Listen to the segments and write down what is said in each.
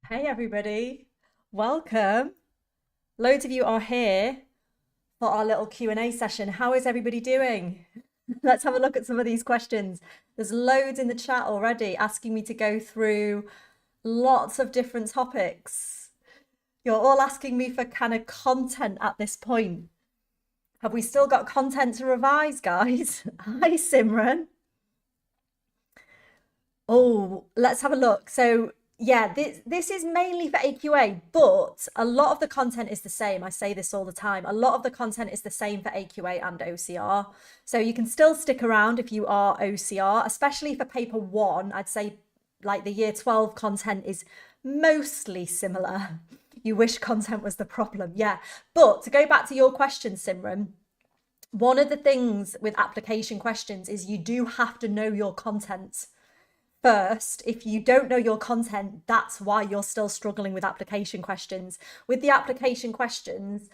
Hey everybody, welcome. Loads of you are here for our little Q&A session. How is everybody doing? Let's have a look at some of these questions. There's loads in the chat already asking me to go through lots of different topics. You're all asking me for kind of content at this point. Have we still got content to revise, guys? Hi, Simran. Oh, let's have a look. So yeah, this is mainly for AQA, but a lot of the content is the same. I say this all the time. A lot of the content is the same for AQA and OCR. So you can still stick around if you are OCR, especially for paper one. I'd say like the year 12 content is mostly similar. You wish content was the problem. Yeah. But to go back to your question, Simran, one of the things with application questions is you do have to know your content first. If you don't know your content, that's why you're still struggling with application questions. With the application questions,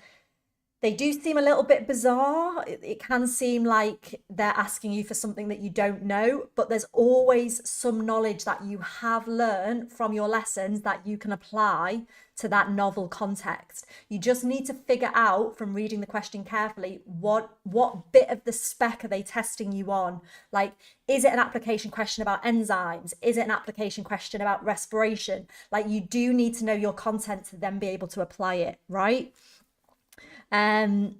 they do seem a little bit bizarre. It can seem like they're asking you for something that you don't know, but there's always some knowledge that you have learned from your lessons that you can apply to that novel context. You just need to figure out from reading the question carefully what bit of the spec are they testing you on? Like, is it an application question about enzymes? Is it an application question about respiration? Like, you do need to know your content to then be able to apply it, right? Um,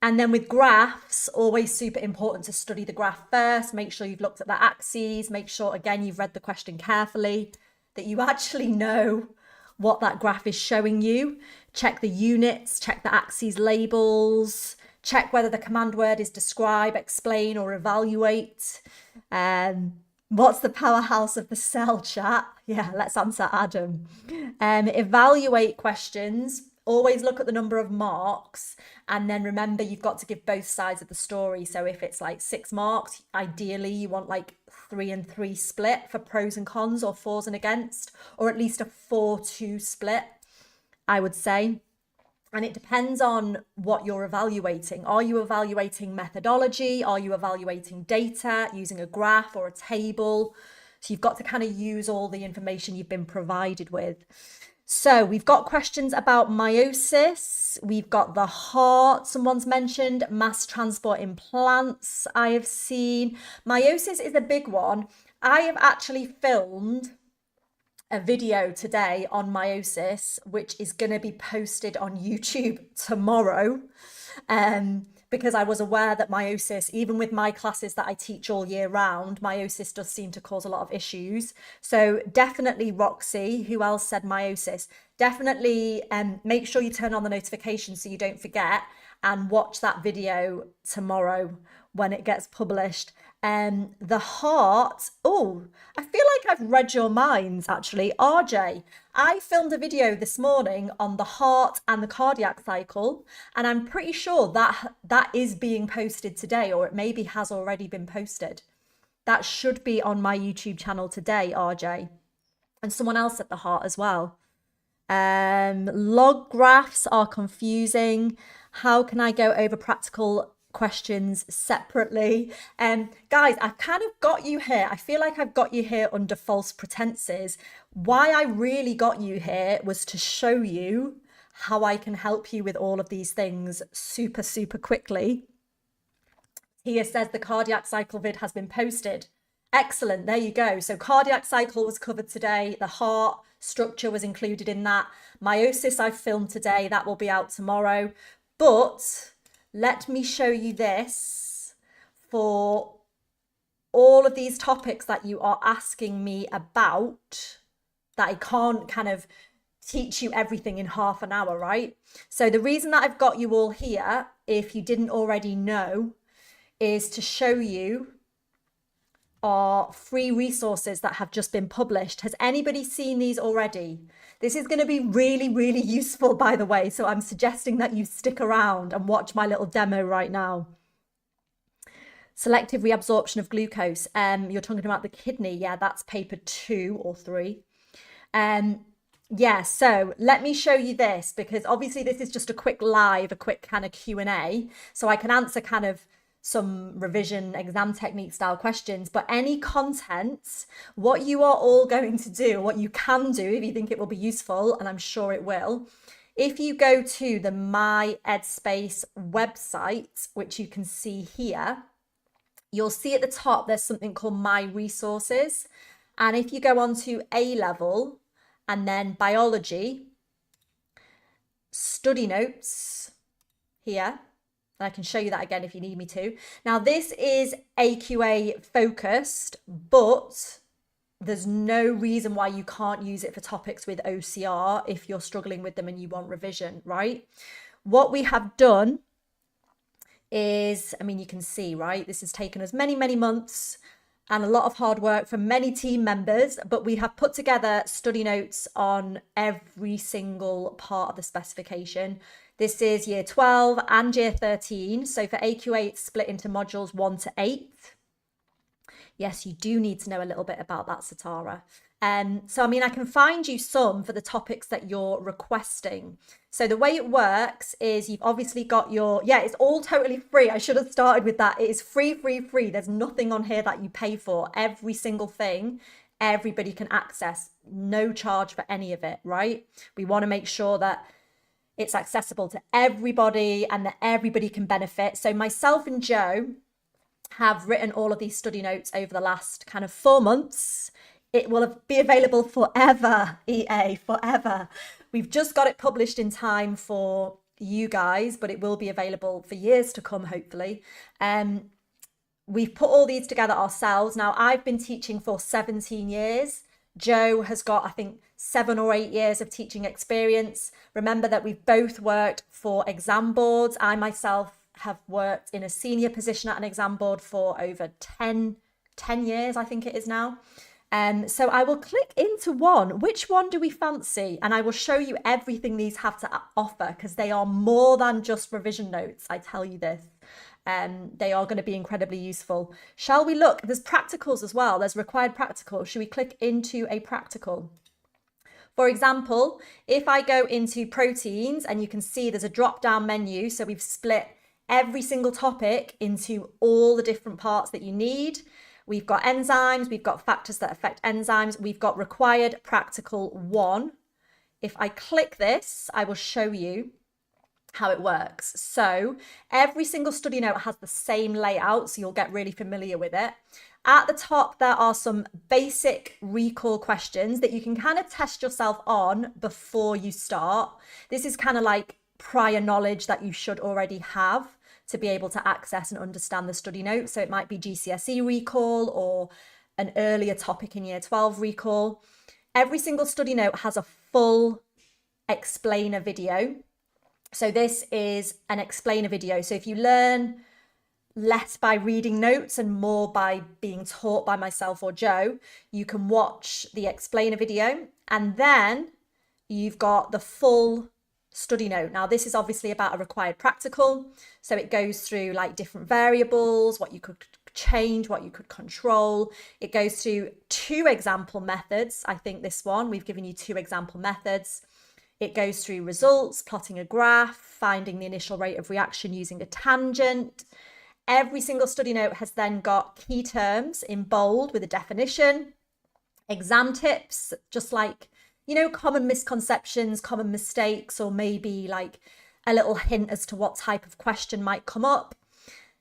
and then with graphs, always super important to study the graph first. Make sure you've looked at the axes. Make sure, again, you've read the question carefully, that you actually know what that graph is showing you. Check the units, check the axes labels, check whether the command word is describe, explain, or evaluate. What's the powerhouse of the cell, chat? Yeah, let's answer Adam. Evaluate questions. Always look at the number of marks, and then remember you've got to give both sides of the story. So if it's like 6 marks, ideally you want like 3 and 3 split for pros and cons, or fors and against, or at least a 4-2 split, I would say. And it depends on what you're evaluating. Are you evaluating methodology? Are you evaluating data using a graph or a table? So you've got to kind of use all the information you've been provided with. So we've got questions about meiosis. We've got the heart. Someone's mentioned mass transport in plants. I have seen meiosis is a big one. I have actually filmed a video today on meiosis, which is going to be posted on YouTube tomorrow. Because I was aware that meiosis, even with my classes that I teach all year round, meiosis does seem to cause a lot of issues. So definitely Roxy, who else said meiosis? Definitely make sure you turn on the notifications so you don't forget, and watch that video tomorrow when it gets published. The heart, oh, I feel like I've read your minds actually. RJ, I filmed a video this morning on the heart and the cardiac cycle, and I'm pretty sure that is being posted today, or it maybe has already been posted. That should be on my YouTube channel today, RJ. And someone else at the heart as well. Log graphs are confusing. How can I go over practical questions separately? Guys, I've kind of got you here. I feel like I've got you here under false pretenses. Why I really got you here was to show you how I can help you with all of these things super, super quickly. Here says the cardiac cycle vid has been posted. Excellent, there you go. So cardiac cycle was covered today. The heart structure was included in that. Meiosis I filmed today, that will be out tomorrow. But let me show you this for all of these topics that you are asking me about, that I can't kind of teach you everything in half an hour, right? So the reason that I've got you all here, if you didn't already know, is to show you our free resources that have just been published. Has anybody seen these already? This is going to be really, really useful, by the way. So I'm suggesting that you stick around and watch my little demo right now. Selective reabsorption of glucose. You're talking about the kidney. Yeah, that's paper 2 or 3. Yeah, so let me show you this, because obviously this is just a quick live, a quick kind of Q&A. So I can answer kind of some revision exam technique style questions, but any content, what you are all going to do, what you can do if you think it will be useful, and I'm sure it will, if you go to the My Edspace website, which you can see here, you'll see at the top there's something called My Resources. And if you go on to A level and then biology, study notes here, and I can show you that again if you need me to. Now, this is AQA focused, but there's no reason why you can't use it for topics with OCR if you're struggling with them and you want revision, right? What we have done is, I mean, you can see, right? This has taken us many, many months and a lot of hard work from many team members, but we have put together study notes on every single part of the specification. This is year 12 and year 13. So for AQA, it's split into modules 1 to 8. Yes, you do need to know a little bit about that, Satara. So, I mean, I can find you some for the topics that you're requesting. So the way it works is you've obviously got your, yeah, it's all totally free. I should have started with that. It is free, free, free. There's nothing on here that you pay for. Every single thing, everybody can access, no charge for any of it, right? We want to make sure that it's accessible to everybody and that everybody can benefit. So myself and Joe have written all of these study notes over the last kind of 4 months. It will be available forever, EA, forever. We've just got it published in time for you guys, but it will be available for years to come, hopefully. We've put all these together ourselves. Now, I've been teaching for 17 years. Joe has got, I think, 7 or 8 years of teaching experience. Remember that we've both worked for exam boards. I myself have worked in a senior position at an exam board for over 10 years, I think it is now. So I will click into one. Which one do we fancy? And I will show you everything these have to offer, because they are more than just revision notes. I tell you this. They are going to be incredibly useful. Shall we look? There's practicals as well. There's required practical. Should we click into a practical? For example, if I go into proteins, and you can see there's a drop-down menu. So we've split every single topic into all the different parts that you need. We've got enzymes, we've got factors that affect enzymes, we've got required practical 1. If I click this, I will show you how it works. So every single study note has the same layout, so you'll get really familiar with it. At the top, there are some basic recall questions that you can kind of test yourself on before you start. This is kind of like prior knowledge that you should already have to be able to access and understand the study note. So it might be GCSE recall or an earlier topic in year 12 recall. Every single study note has a full explainer video. So this is an explainer video. So if you learn less by reading notes and more by being taught by myself or Joe, you can watch the explainer video, and then you've got the full study note. Now, this is obviously about a required practical. So it goes through like different variables, what you could change, what you could control. It goes through 2 example methods. I think this one, we've given you 2 example methods. It goes through results, plotting a graph, finding the initial rate of reaction using a tangent. Every single study note has then got key terms in bold with a definition, exam tips, just like, you know, common misconceptions, common mistakes, or maybe like a little hint as to what type of question might come up.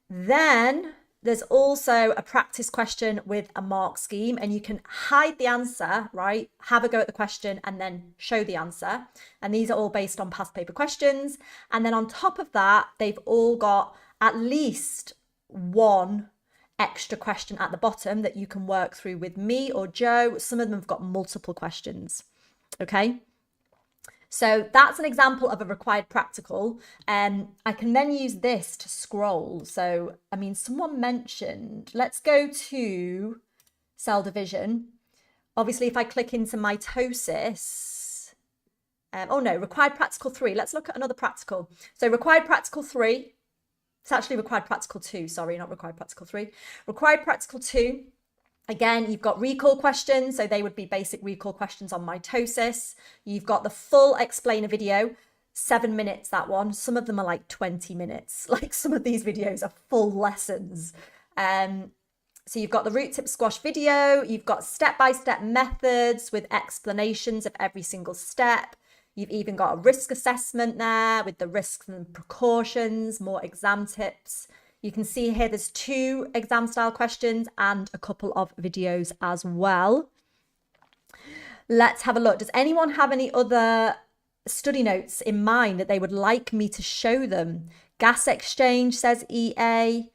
Then there's also a practice question with a mark scheme, and you can hide the answer, right? Have a go at the question and then show the answer. And these are all based on past paper questions. And then on top of that, they've all got at least one extra question at the bottom that you can work through with me or Joe. Some of them have got multiple questions. Okay, so that's an example of a required practical. I can then use this to scroll. So, I mean, someone mentioned, let's go to cell division. Obviously, if I click into mitosis, oh no, required practical 3. Let's look at another practical. So required practical 3, it's actually required practical 2, sorry, not required practical 3. Required practical 2. Again, you've got recall questions, so they would be basic recall questions on mitosis. You've got the full explainer video. 7 minutes, that one. Some of them are like 20 minutes. Like some of these videos are full lessons. So you've got the root tip squash video, you've got step-by-step methods with explanations of every single step. You've even got a risk assessment there with the risks and precautions, more exam tips. You can see here there's 2 exam style questions and a couple of videos as well. Let's have a look. Does anyone have any other study notes in mind that they would like me to show them? Gas exchange, says EA.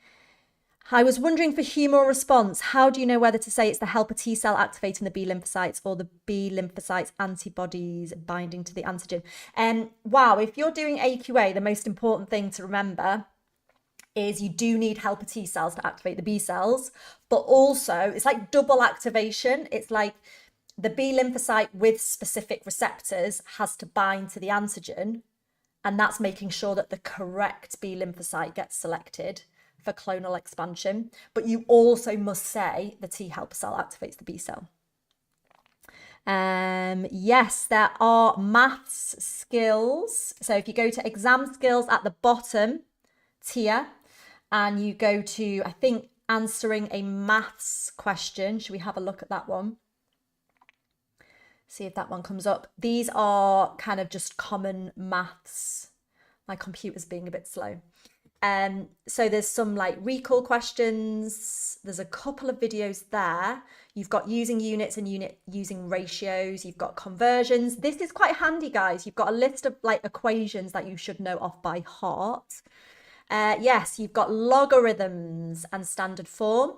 I was wondering for humoral response, how do you know whether to say it's the helper T cell activating the B lymphocytes or the B lymphocytes antibodies binding to the antigen? Wow, if you're doing AQA, the most important thing to remember is you do need helper T cells to activate the B cells, but also it's like double activation. It's like the B lymphocyte with specific receptors has to bind to the antigen, and that's making sure that the correct B lymphocyte gets selected for clonal expansion. But you also must say the T helper cell activates the B cell. Yes, there are maths skills. So if you go to exam skills at the bottom tier and you go to, I think, answering a maths question. Should we have a look at that one? See if that one comes up. These are kind of just common maths. My computer's being a bit slow. So there's some like recall questions. There's a couple of videos there. You've got using units and using ratios. You've got conversions. This is quite handy, guys. You've got a list of like equations that you should know off by heart. Yes, you've got logarithms and standard form.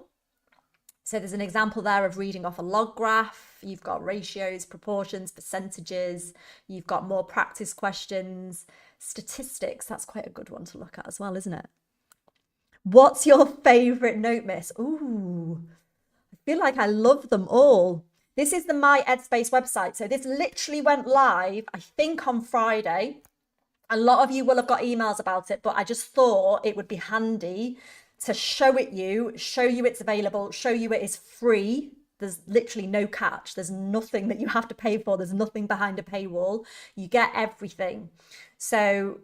So there's an example there of reading off a log graph. You've got ratios, proportions, percentages. You've got more practice questions. Statistics, that's quite a good one to look at as well, isn't it? What's your favourite note, miss? Ooh, I feel like I love them all. This is the My Headspace website. So this literally went live, I think, on Friday. A lot of you will have got emails about it, but I just thought it would be handy to show you it's available, show you it is free. There's literally no catch. There's nothing that you have to pay for. There's nothing behind a paywall. You get everything. So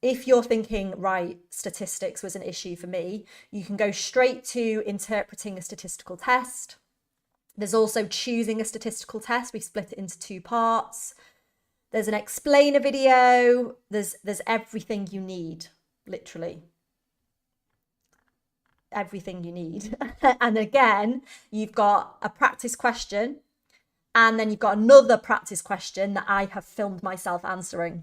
if you're thinking, right, statistics was an issue for me, you can go straight to interpreting a statistical test. There's also choosing a statistical test. We split it into 2 parts. There's an explainer video. There's everything you need, literally. Everything you need. And again, you've got a practice question, and then you've got another practice question that I have filmed myself answering.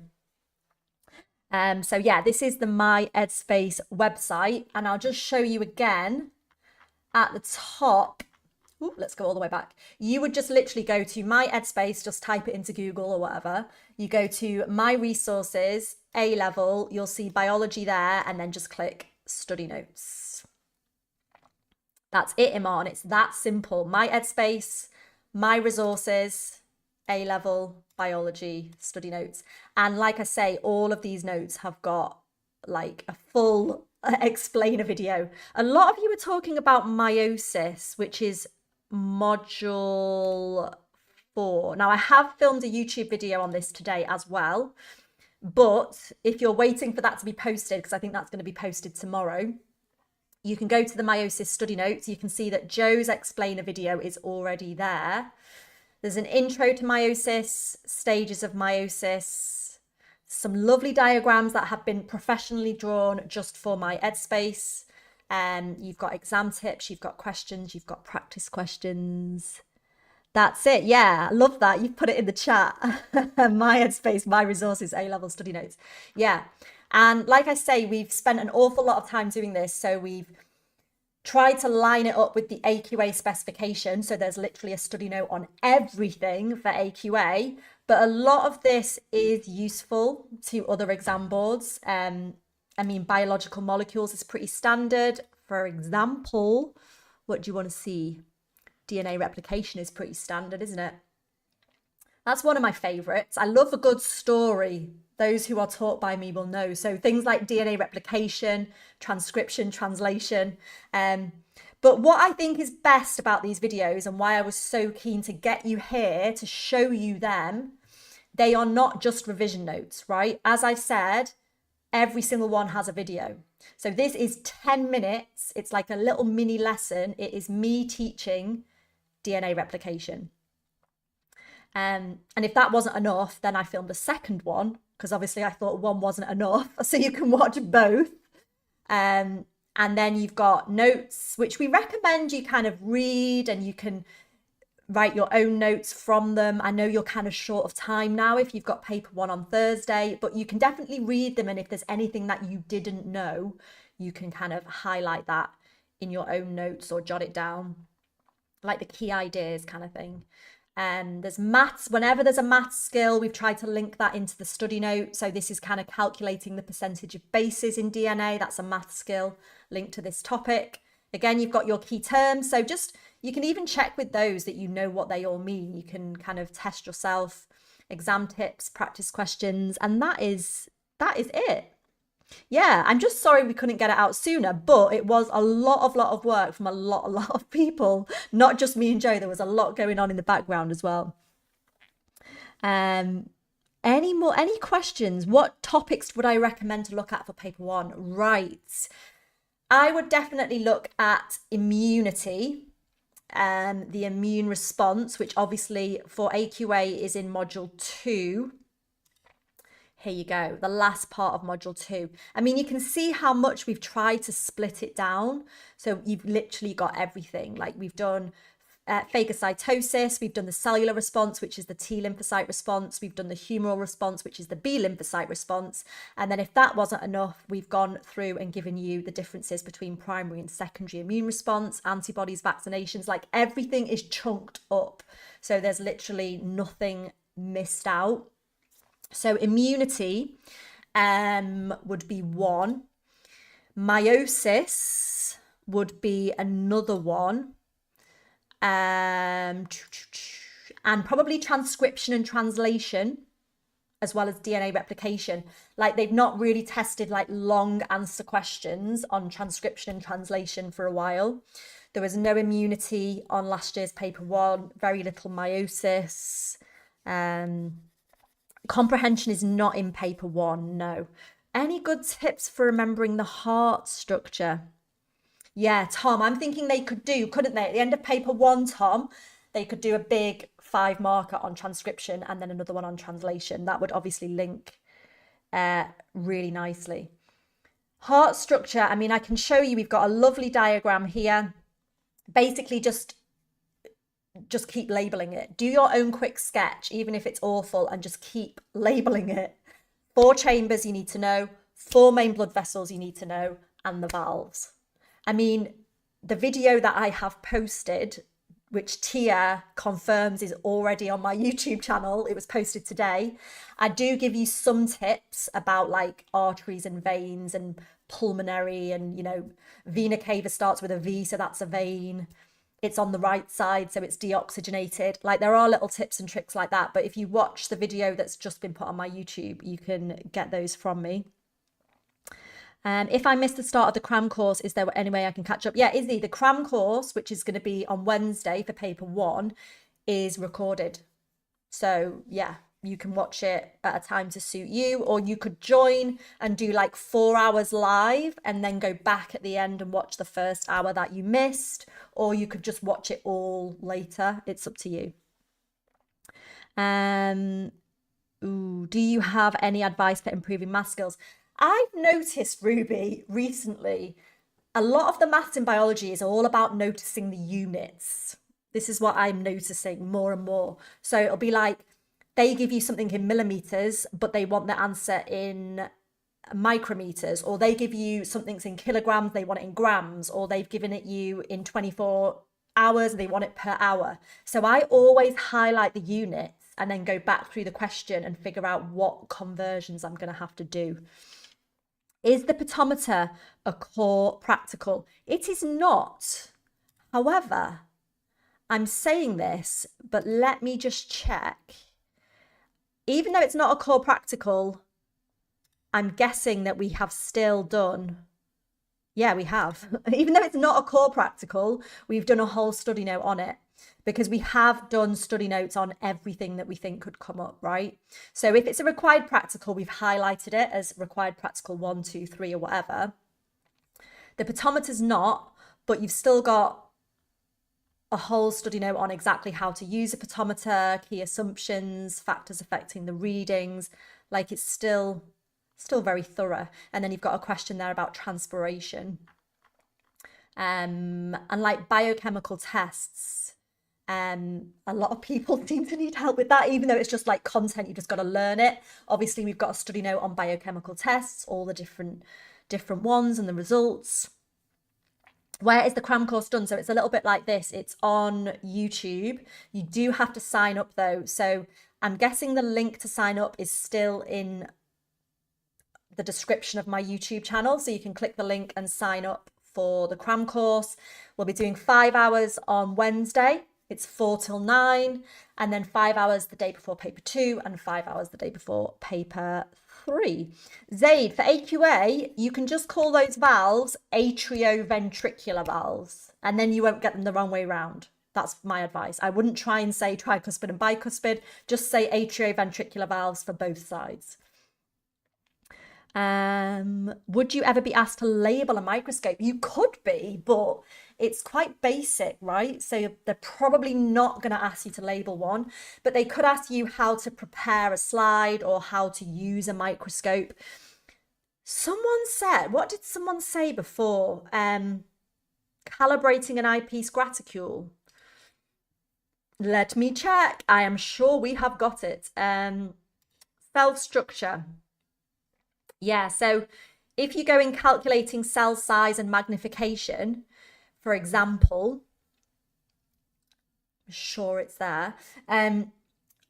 So yeah, this is the My Headspace website, and I'll just show you again at the top. Ooh, let's go all the way back. You would just literally go to My Headspace, just type it into Google or whatever. You go to My Resources, A level, you'll see biology there, and then just click study notes. That's it, Iman. It's that simple. My Headspace, My Resources, A level, biology, study notes. And like I say, all of these notes have got like a full explainer video. A lot of you were talking about meiosis, which is module 4. Now I have filmed a YouTube video on this today as well, but if you're waiting for that to be posted, because I think that's going to be posted tomorrow, you can go to the meiosis study notes. You can see that Joe's explainer video is already there. There's an intro to meiosis, stages of meiosis, some lovely diagrams that have been professionally drawn just for My Headspace. You've got exam tips, you've got questions, you've got practice questions. That's it. Yeah, I love that. You've put it in the chat. My Headspace, My Resources, A-level study notes. Yeah. And like I say, we've spent an awful lot of time doing this. So we've tried to line it up with the AQA specification. So there's literally a study note on everything for AQA. But a lot of this is useful to other exam boards. I mean, biological molecules is pretty standard. For example, what do you want to see? DNA replication is pretty standard, isn't it? That's one of my favorites. I love a good story. Those who are taught by me will know. So things like DNA replication, transcription, translation. But what I think is best about these videos and why I was so keen to get you here to show you them, they are not just revision notes, right? As I've said, every single one has a video. So this is 10 minutes. It's like a little mini lesson. It is me teaching DNA replication. And if that wasn't enough, then I filmed a second one, because obviously I thought one wasn't enough. So you can watch both. And then you've got notes, which we recommend you kind of read, and you can write your own notes from them. I know you're kind of short of time now if you've got paper one on Thursday, but you can definitely read them. And if there's anything that you didn't know, you can kind of highlight that in your own notes or jot it down, like the key ideas kind of thing. There's maths. Whenever there's a maths skill, we've tried to link that into the study note. So this is kind of calculating the percentage of bases in DNA. That's a maths skill linked to this topic. Again, you've got your key terms. So just, you can even check with those that you know what they all mean. You can kind of test yourself, exam tips, practice questions, and that is it. Yeah, I'm just sorry we couldn't get it out sooner, but it was a lot of work from a lot of people, not just me and Joe. There was a lot going on in the background as well. Any questions? What topics would I recommend to look at for paper one? Right. I would definitely look at immunity, the immune response, which obviously for AQA is in module 2. Here you go, the last part of module 2. I mean, you can see how much we've tried to split it down. So you've literally got everything. Like we've done phagocytosis, we've done the cellular response, which is the T lymphocyte response. We've done the humoral response, which is the B lymphocyte response. And then if that wasn't enough, we've gone through and given you the differences between primary and secondary immune response, antibodies, vaccinations, like everything is chunked up. So there's literally nothing missed out. So immunity would be one. Meiosis would be another one. And probably transcription and translation, as well as DNA replication. Like they've not really tested like long answer questions on transcription and translation for a while. There was no immunity on last year's paper one, very little meiosis. Comprehension is not in paper one, no. Any good tips for remembering the heart structure? Yeah, Tom, I'm thinking they could do, couldn't they? At the end of paper one, Tom, they could do a big 5 marker on transcription and then another one on translation. That would obviously link really nicely. Heart structure, I mean, I can show you, we've got a lovely diagram here. Basically just keep labeling it. Do your own quick sketch, even if it's awful, and just keep labeling it. 4 chambers you need to know, 4 main blood vessels you need to know, and the valves. I mean, the video that I have posted, which Tia confirms is already on my YouTube channel, it was posted today. I do give you some tips about like arteries and veins and pulmonary, and, you know, vena cava starts with a V, so that's a vein. It's on the right side, so it's deoxygenated. Like there are little tips and tricks like that. But if you watch the video that's just been put on my YouTube, you can get those from me. If I missed the start of the cram course, is there any way I can catch up? Yeah, Izzy, the cram course, which is going to be on Wednesday for paper one, is recorded. So yeah, you can watch it at a time to suit you, or you could join and do like 4 hours live and then go back at the end and watch the first hour that you missed, or you could just watch it all later. It's up to you. Do you have any advice for improving math skills? I've noticed, Ruby, recently, a lot of the maths in biology is all about noticing the units. This is what I'm noticing more and more. So it'll be like, they give you something in millimeters, but they want the answer in micrometers, or they give you something in kilograms, they want it in grams, or they've given it you in 24 hours, they want it per hour. So I always highlight the units and then go back through the question and figure out what conversions I'm going to have to do. Is the pedometer a core practical? It is not. However, I'm saying this, but let me just check. Even though it's not a core practical, I'm guessing that we have still done. Yeah, we have. Even though it's not a core practical, we've done a whole study note on it. because we have done study notes on everything that we think could come up, right? So if it's a required practical, we've highlighted it as required practical 1, 2, 3 or whatever. The pedometer's not, but you've still got a whole study note on exactly how to use a pedometer, key assumptions, factors affecting the readings. Like it's still very thorough. And then you've got a question there about transpiration. And like biochemical tests, a lot of people seem to need help with that, even though it's just like content, you just got to learn it. Obviously, we've got a study note on biochemical tests, all the different ones and the results. Where is the cram course done? So it's a little bit like this. It's on YouTube. You do have to sign up though. So I'm guessing the link to sign up is still in the description of my YouTube channel. So you can click the link and sign up for the cram course. We'll be doing 5 hours on Wednesday. It's 4 till 9, and then 5 hours the day before paper 2 and 5 hours the day before paper 3. Zaid, for AQA, you can just call those valves atrioventricular valves, and then you won't get them the wrong way round. That's my advice. I wouldn't try and say tricuspid and bicuspid. Just say atrioventricular valves for both sides. Would you ever be asked to label a microscope? You could be, but it's quite basic, right? So they're probably not going to ask you to label one, but they could ask you how to prepare a slide or how to use a microscope. Someone said, what did someone say before? Calibrating an eyepiece graticule. Let me check. I am sure we have got it. Cell structure. Yeah, so if you go in calculating cell size and magnification, for example, I'm sure it's there.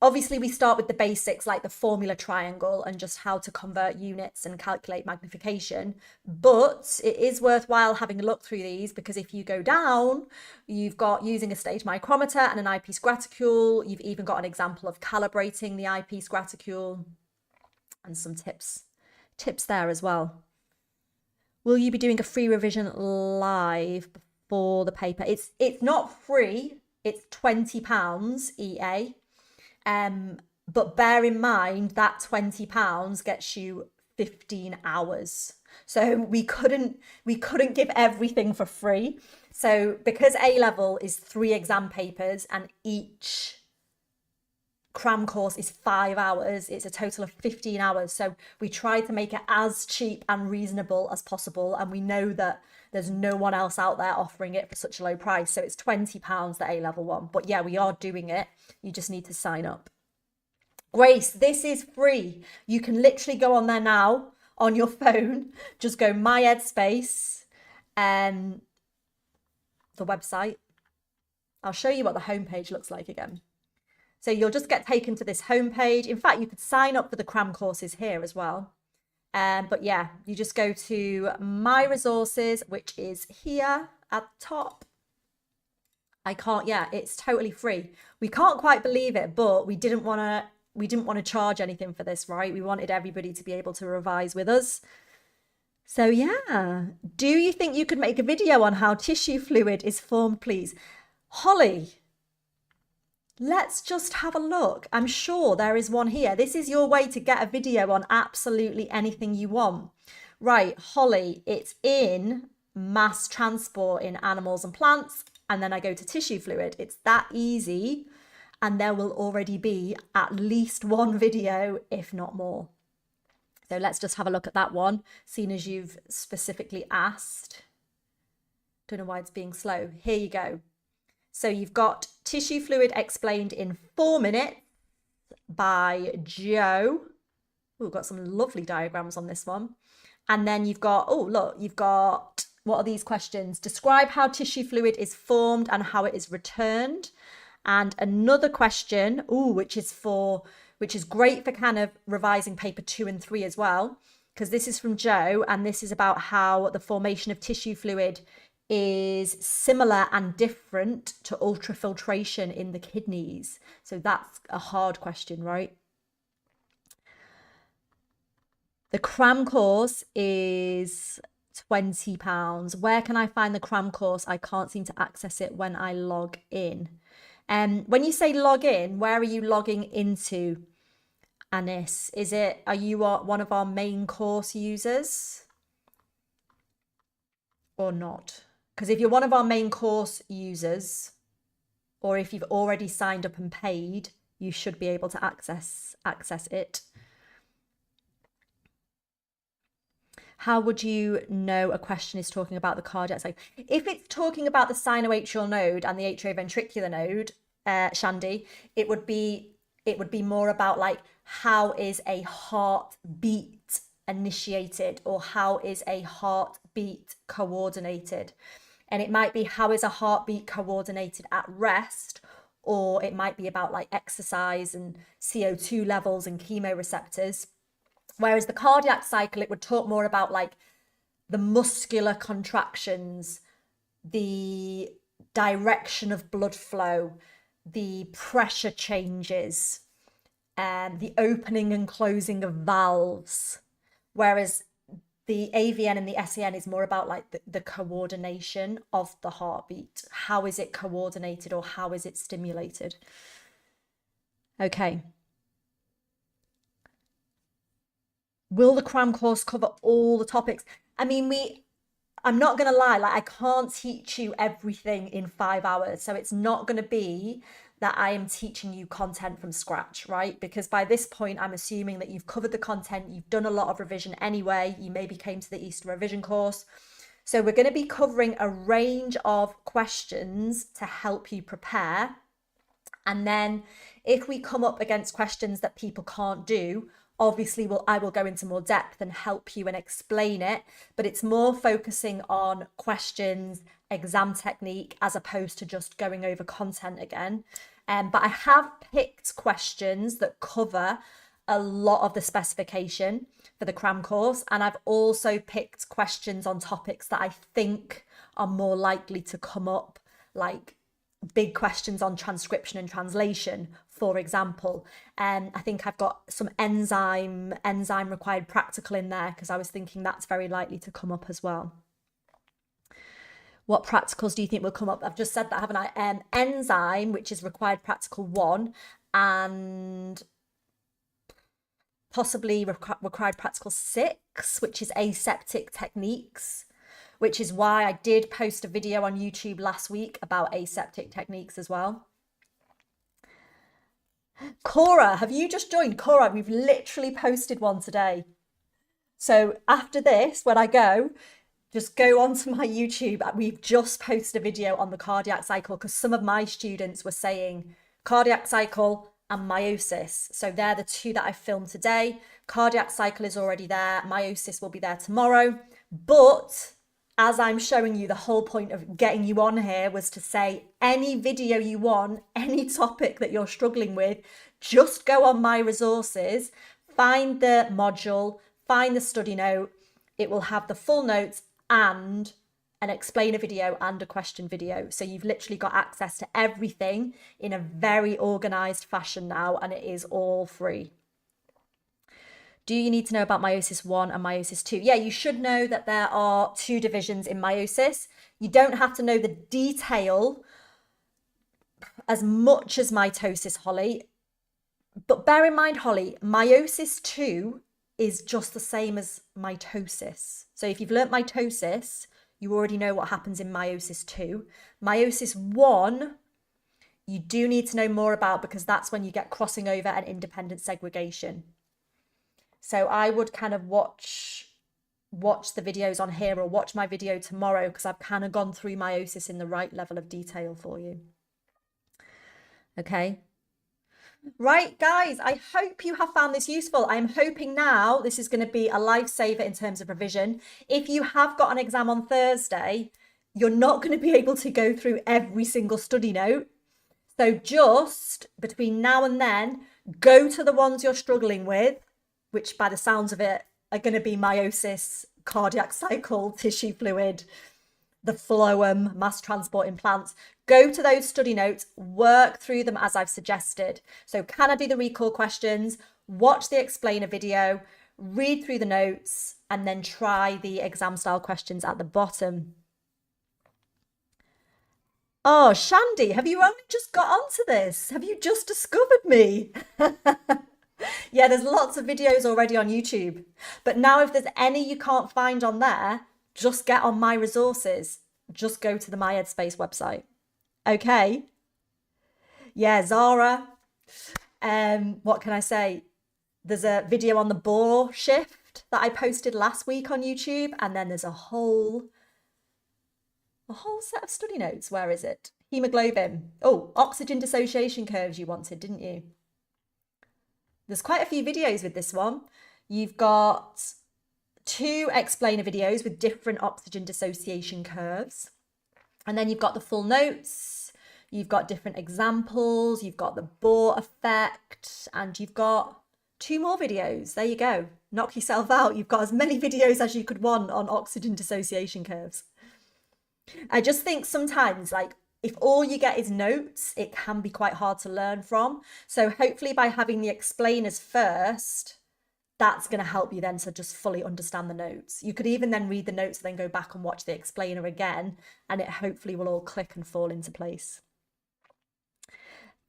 Obviously, we start with the basics like the formula triangle and just how to convert units and calculate magnification. But it is worthwhile having a look through these, because if you go down, you've got using a stage micrometer and an eyepiece graticule. You've even got an example of calibrating the eyepiece graticule and some tips there as well. Will you be doing a free revision live before the paper? It's not free, it's £20 EA. But bear in mind that £20 gets you 15 hours. So we couldn't give everything for free. So because A level is 3 exam papers and each cram course is 5 hours, it's a total of 15 hours. So we tried to make it as cheap and reasonable as possible, and we know that there's no one else out there offering it for such a low price. So it's £20, the A level one. But yeah, we are doing it. You just need to sign up. Grace, this is free. You can literally go on there now on your phone. Just go My Headspace, the website. I'll show you what the homepage looks like again. So you'll just get taken to this homepage. In fact, you could sign up for the cram courses here as well. But yeah, you just go to My Resources, which is here at the top. It's totally free. We can't quite believe it, but we didn't want to charge anything for this, right? We wanted everybody to be able to revise with us. So yeah, do you think you could make a video on how tissue fluid is formed, please? Holly, let's just have a look. I'm sure there is one here. This is your way to get a video on absolutely anything you want. Right, Holly, it's in mass transport in animals and plants, and then I go to tissue fluid. It's that easy, and there will already be at least one video, if not more. So let's just have a look at that one, seeing as you've specifically asked. Don't know why it's being slow. Here you go. So you've got tissue fluid explained in 4 minutes by Joe. Oh, we've got some lovely diagrams on this one. And then you've got, what are these questions? Describe how tissue fluid is formed and how it is returned. And another question, which is great for kind of revising paper 2 and 3 as well, because this is from Joe, and this is about how the formation of tissue fluid is similar and different to ultrafiltration in the kidneys. So that's a hard question, right? The cram course is £20. Where can I find the cram course? I can't seem to access it when I log in. When you say log in, where are you logging into, Anis? Are you one of our main course users or not? Because if you're one of our main course users, or if you've already signed up and paid, you should be able to access it. How would you know a question is talking about the cardiac cycle? If it's talking about the sinoatrial node and the atrioventricular node, Shandy, it would be more about like, how is a heartbeat initiated, or how is a heartbeat coordinated? And it might be, how is a heartbeat coordinated at rest? Or it might be about like exercise and CO2 levels and chemoreceptors. Whereas the cardiac cycle, it would talk more about like the muscular contractions, the direction of blood flow, the pressure changes, and the opening and closing of valves. Whereas the AVN and the SEN is more about like the coordination of the heartbeat. How is it coordinated, or how is it stimulated? Okay. Will the cram course cover all the topics? I mean, I'm not going to lie, like I can't teach you everything in 5 hours. So it's not going to be that I am teaching you content from scratch, right? Because by this point, I'm assuming that you've covered the content, you've done a lot of revision anyway, you maybe came to the Easter revision course. So we're going to be covering a range of questions to help you prepare. And then if we come up against questions that people can't do, obviously I will go into more depth and help you and explain it, but it's more focusing on questions, exam technique, as opposed to just going over content again. But I have picked questions that cover a lot of the specification for the cram course, and I've also picked questions on topics that I think are more likely to come up, like big questions on transcription and translation, for example. I think I've got some enzyme required practical in there, because I was thinking that's very likely to come up as well. What practicals do you think will come up? I've just said that, haven't I? Enzyme, which is required practical 1, and possibly required practical 6, which is aseptic techniques, which is why I did post a video on YouTube last week about aseptic techniques as well. Cora, have you just joined? Cora, we've literally posted one today. So after this, when I go, just go onto my YouTube. We've just posted a video on the cardiac cycle, because some of my students were saying cardiac cycle and meiosis. So they're the two that I filmed today. Cardiac cycle is already there. Meiosis will be there tomorrow. But as I'm showing you, the whole point of getting you on here was to say, any video you want, any topic that you're struggling with, just go on my resources, find the module, find the study note. It will have the full notes and an explainer video and a question video. So you've literally got access to everything in a very organized fashion now, and it is all free. Do you need to know about meiosis 1 and meiosis 2? Yeah, you should know that there are 2 divisions in meiosis. You don't have to know the detail as much as mitosis, Holly. But bear in mind, Holly, meiosis 2 is just the same as mitosis. So if you've learnt mitosis, you already know what happens in meiosis 2. Meiosis 1, you do need to know more about, because that's when you get crossing over and independent segregation. So I would kind of watch the videos on here, or watch my video tomorrow, because I've kind of gone through meiosis in the right level of detail for you. Okay. Right, guys, I hope you have found this useful. I'm hoping now this is going to be a lifesaver in terms of revision. If you have got an exam on Thursday, you're not going to be able to go through every single study note. So just between now and then, go to the ones you're struggling with, which by the sounds of it are going to be meiosis, cardiac cycle, tissue fluid, the phloem, mass transport in plants. Go to those study notes, work through them as I've suggested. So can I do the recall questions? Watch the explainer video, read through the notes, and then try the exam style questions at the bottom. Oh, Shandy, have you only just got onto this? Have you just discovered me? Yeah, there's lots of videos already on YouTube. But now, if there's any you can't find on there, just get on my resources. Just go to the My Headspace website. Okay. Yeah, Zara. What can I say? There's a video on the bore shift that I posted last week on YouTube, and then there's a whole set of study notes. Where is it? Hemoglobin. Oh, oxygen dissociation curves you wanted, didn't you? There's quite a few videos with this one. You've got two explainer videos with different oxygen dissociation curves. And then you've got the full notes, you've got different examples, you've got the Bohr effect, and you've got two more videos. There you go. Knock yourself out. You've got as many videos as you could want on oxygen dissociation curves. I just think sometimes, like, if all you get is notes, it can be quite hard to learn from. So hopefully by having the explainers first, that's going to help you then to just fully understand the notes. You could even then read the notes and then go back and watch the explainer again, and it hopefully will all click and fall into place.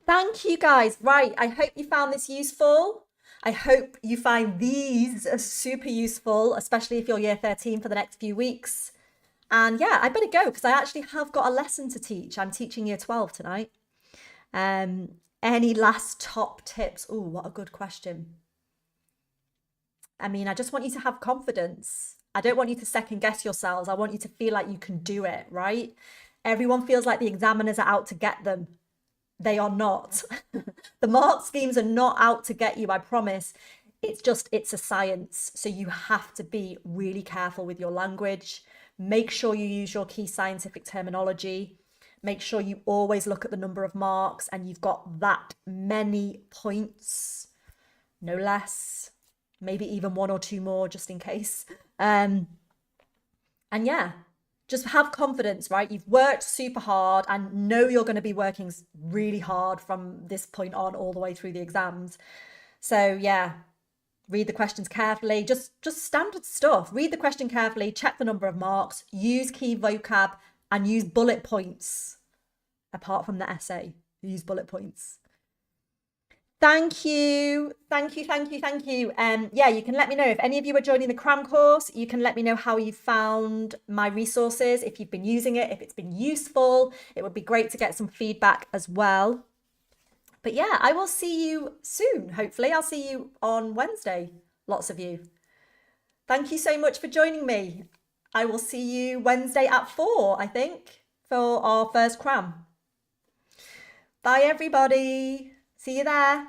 Thank you guys. Right, I hope you found this useful. I hope you find these super useful, especially if you're year 13 for the next few weeks. And yeah, I better go because I actually have got a lesson to teach. I'm teaching year 12 tonight. Any last top tips? Oh, what a good question. I mean, I just want you to have confidence. I don't want you to second guess yourselves. I want you to feel like you can do it, right? Everyone feels like the examiners are out to get them. They are not. The mark schemes are not out to get you, I promise. It's a science. So you have to be really careful with your language. Make sure you use your key scientific terminology. Make sure you always look at the number of marks and you've got that many points, no less, maybe even one or two more just in case. And yeah, just have confidence, right? You've worked super hard and know you're going to be working really hard from this point on all the way through the exams. So yeah, read the questions carefully, just standard stuff. Read the question carefully, check the number of marks, use key vocab, and use bullet points. Apart from the essay, use bullet points. Thank you. Thank you, thank you, thank you. Yeah, you can let me know if any of you are joining the cram course. You can let me know how you found my resources, if you've been using it, if it's been useful. It would be great to get some feedback as well. But yeah, I will see you soon, hopefully. I'll see you on Wednesday, lots of you. Thank you so much for joining me. I will see you Wednesday at 4, I think, for our first cram. Bye, everybody. See you there.